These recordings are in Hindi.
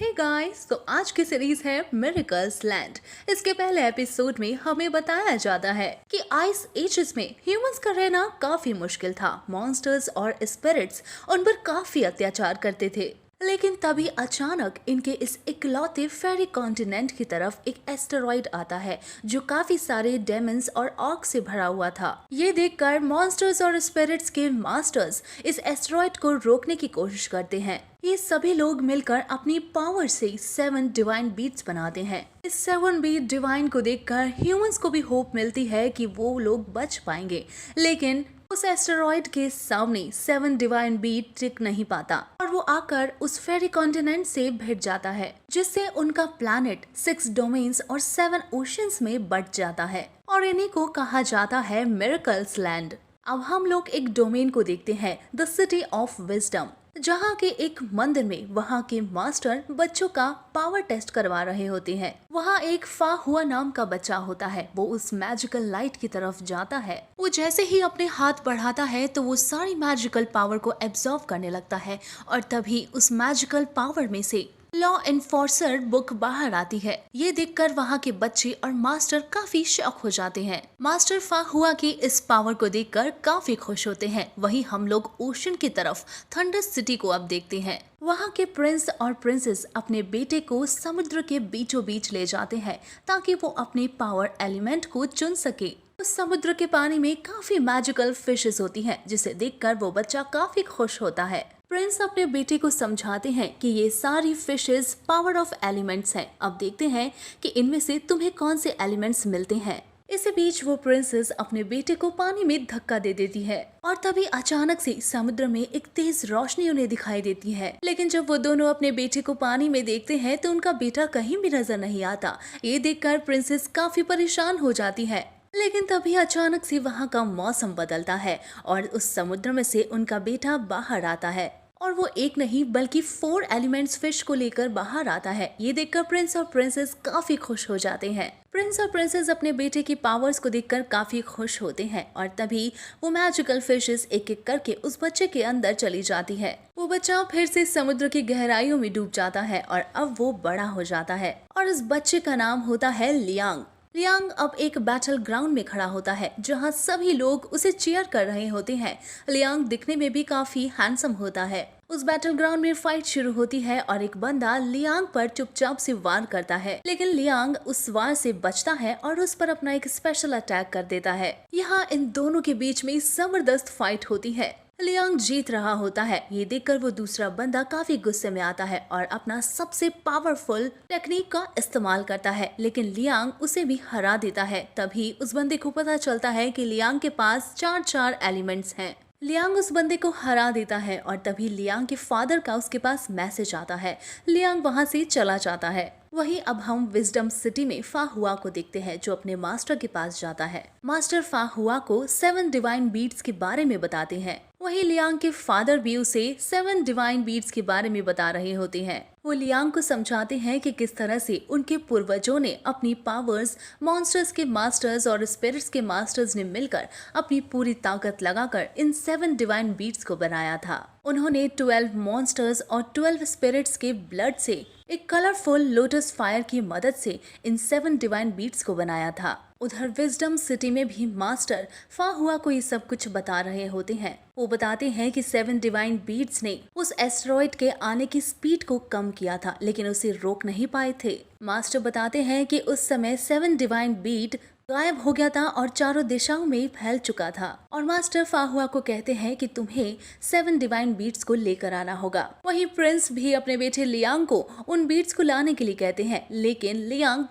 हे गाइस, तो आज की सीरीज है मिरेकल्स लैंड। इसके पहले एपिसोड में हमें बताया जाता है कि आइस एजेस में ह्यूमंस का रहना काफी मुश्किल था। मॉन्स्टर्स और स्पिरिट्स उन पर काफी अत्याचार करते थे। लेकिन तभी अचानक इनके इस इकलौते फेरी कॉन्टिनेंट की तरफ एक एस्टेरॉइड आता है जो काफी सारे डेमन्स और ऑर्क से भरा हुआ था। ये देखकर मॉन्स्टर्स और स्पिरिट्स के मास्टर्स इस एस्टेरॉइड को रोकने की कोशिश करते हैं। ये सभी लोग मिलकर अपनी पावर से 7 डिवाइन बीट्स बनाते हैं। इस 7 बीट डिवाइन को देखकर ह्यूमंस को भी होप मिलती है कि वो लोग बच पाएंगे, लेकिन उस एस्टेरॉइड के सामने 7 डिवाइन बीट टिक नहीं पाता और वो आकर उस फेरी कॉन्टिनेंट से भिड़ जाता है, जिससे उनका प्लैनेट 6 डोमेन्स और 7 ओशंस में बट जाता है और इन्हीं को कहा जाता है मिरेकल्स लैंड। अब हम लोग एक डोमेन को देखते हैं, द सिटी ऑफ विजडम, जहाँ के एक मंदिर में वहाँ के मास्टर बच्चों का पावर टेस्ट करवा रहे होते हैं। वहाँ एक फा हुआ नाम का बच्चा होता है। वो उस मैजिकल लाइट की तरफ जाता है। वो जैसे ही अपने हाथ बढ़ाता है तो वो सारी मैजिकल पावर को एब्जॉर्व करने लगता है और तभी उस मैजिकल पावर में से लॉ एनफोर्सर बुक बाहर आती है। ये देखकर वहाँ के बच्चे और मास्टर काफी शॉक हो जाते हैं। मास्टर फा हुआ की इस पावर को देखकर काफी खुश होते हैं। वहीं हम लोग ओशन की तरफ थंडर सिटी को अब देखते हैं। वहाँ के प्रिंस और प्रिंसेस अपने बेटे को समुद्र के बीचों बीच ले जाते हैं ताकि वो अपने पावर एलिमेंट को चुन सके। उस समुद्र के पानी में काफी मैजिकल फिशेस होती हैं, जिसे देखकर वो बच्चा काफी खुश होता है। प्रिंस अपने बेटे को समझाते हैं कि ये सारी फिशेस पावर ऑफ एलिमेंट्स हैं। अब देखते हैं कि इनमें से तुम्हें कौन से एलिमेंट्स मिलते हैं। इसी बीच वो प्रिंसेस अपने बेटे को पानी में धक्का दे देती है और तभी अचानक से समुद्र में एक तेज रोशनी उन्हें दिखाई देती है। लेकिन जब वो दोनों अपने बेटे को पानी में देखते हैं तो उनका बेटा कहीं भी नजर नहीं आता। ये देखकर प्रिंसेस काफी परेशान हो जाती है। लेकिन तभी अचानक से वहाँ का मौसम बदलता है और उस समुद्र में से उनका बेटा बाहर आता है और वो एक नहीं बल्कि 4 एलिमेंट्स फिश को लेकर बाहर आता है। ये देखकर प्रिंस और प्रिंसेस काफी खुश हो जाते हैं। प्रिंस और प्रिंसेस अपने बेटे की पावर्स को देखकर काफी खुश होते हैं और तभी वो मैजिकल फिशेस एक एक करके उस बच्चे के अंदर चली जाती है। वो बच्चा फिर से समुद्र की गहराइयों में डूब जाता है और अब वो बड़ा हो जाता है और इस बच्चे का नाम होता है लियांग। लियांग अब एक बैटल ग्राउंड में खड़ा होता है जहां सभी लोग उसे चीयर कर रहे होते हैं। लियांग दिखने में भी काफी हैंडसम होता है। उस बैटल ग्राउंड में फाइट शुरू होती है और एक बंदा लियांग पर चुपचाप से वार करता है, लेकिन लियांग उस वार से बचता है और उस पर अपना एक स्पेशल अटैक कर देता है। यहाँ इन दोनों के बीच में जबरदस्त फाइट होती है। लियांग जीत रहा होता है। ये देखकर वो दूसरा बंदा काफी गुस्से में आता है और अपना सबसे पावरफुल टेक्निक का इस्तेमाल करता है, लेकिन लियांग उसे भी हरा देता है। तभी उस बंदे को पता चलता है कि लियांग के पास 4 एलिमेंट्स हैं। लियांग उस बंदे को हरा देता है और तभी लियांग के फादर का उसके पास मैसेज आता है। लियांग वहां से चला जाता है। वहीं अब हम विजडम सिटी में फा हुआ को देखते हैं जो अपने मास्टर के पास जाता है। मास्टर फा हुआ को 7 डिवाइन बीट्स के बारे में बताते हैं। वहीं लियांग के फादर भी उसे 7 डिवाइन बीट्स के बारे में बता रहे होते हैं। वो लियांग को समझाते हैं कि किस तरह से उनके पूर्वजों ने अपनी पावर्स मॉन्स्टर्स के मास्टर्स और स्पिरिट्स के मास्टर्स ने मिलकर अपनी पूरी ताकत लगाकर इन 7 डिवाइन बीट्स को बनाया था। उन्होंने 12 मॉन्स्टर्स और 12 स्पिरिट्स के ब्लड से एक कलरफुल लोटस फायर की मदद से इन 7 डिवाइन बीट्स को बनाया था। उधर विजडम सिटी में भी मास्टर फा हुआ को ये सब कुछ बता रहे होते हैं। वो बताते हैं कि 7 डिवाइन बीट्स ने उस एस्टेरॉइड के आने की स्पीड को कम किया था, लेकिन उसे रोक नहीं पाए थे। मास्टर बताते हैं कि उस समय 7 डिवाइन बीट गायब हो गया था और चारों दिशाओं में फैल चुका था। और मास्टर फाहुआ को कहते हैं कि तुम्हें 7 डिवाइन बीट्स को लेकर आना होगा। वहीं प्रिंस भी अपने बेटे लियांग को उन बीट्स को लाने के लिए कहते हैं, लेकिन लियांग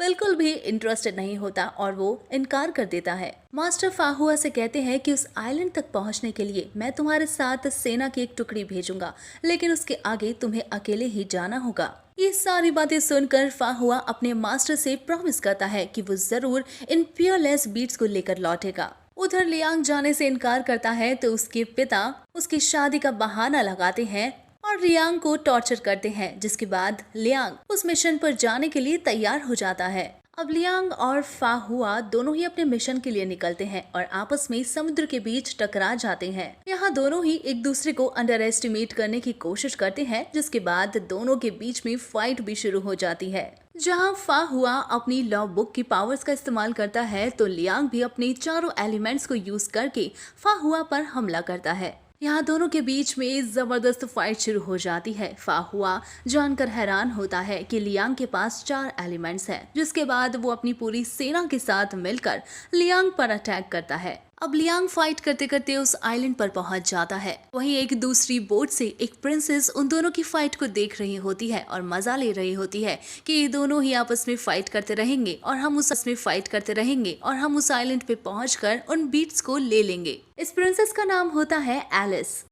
बिल्कुल भी इंटरेस्टेड नहीं होता और वो इनकार कर देता है। मास्टर फाहुआ से कहते हैं कि उस आइलैंड तक पहुंचने के लिए मैं तुम्हारे साथ सेना की एक टुकड़ी भेजूंगा, लेकिन उसके आगे तुम्हें अकेले ही जाना होगा। ये सारी बातें सुनकर फाहुआ अपने मास्टर से प्रॉमिस करता है कि वो जरूर इन पियरलेस बीट्स को लेकर लौटेगा। उधर लियांग जाने से इनकार करता है तो उसके पिता उसकी शादी का बहाना लगाते हैं और लियांग को टॉर्चर करते हैं, जिसके बाद लियांग उस मिशन पर जाने के लिए तैयार हो जाता है। अब लियांग और फाहुआ दोनों ही अपने मिशन के लिए निकलते हैं और आपस में समुद्र के बीच टकरा जाते हैं। यहाँ दोनों ही एक दूसरे को अंडर एस्टिमेट करने की कोशिश करते हैं, जिसके बाद दोनों के बीच में फाइट भी शुरू हो जाती है। जहाँ फाहुआ अपनी लॉ बुक की पावर्स का इस्तेमाल करता है तो लियांग भी अपने चारों एलिमेंट्स को यूज करके फाहुआ पर हमला करता है। यहाँ दोनों के बीच में जबरदस्त फाइट शुरू हो जाती है। फाहुआ जानकर हैरान होता है कि लियांग के पास 4 एलिमेंट्स हैं, जिसके बाद वो अपनी पूरी सेना के साथ मिलकर लियांग पर अटैक करता है। अब लियांग फाइट करते करते उस आइलैंड पर पहुंच जाता है। वहीं एक दूसरी बोट से एक प्रिंसेस उन दोनों की फाइट को देख रही होती है और मजा ले रही होती है कि ये दोनों ही आपस में फाइट करते रहेंगे और हम उस आइलैंड पे पहुंचकर उन बीट्स को ले लेंगे। इस प्रिंसेस का नाम होता है एलिस।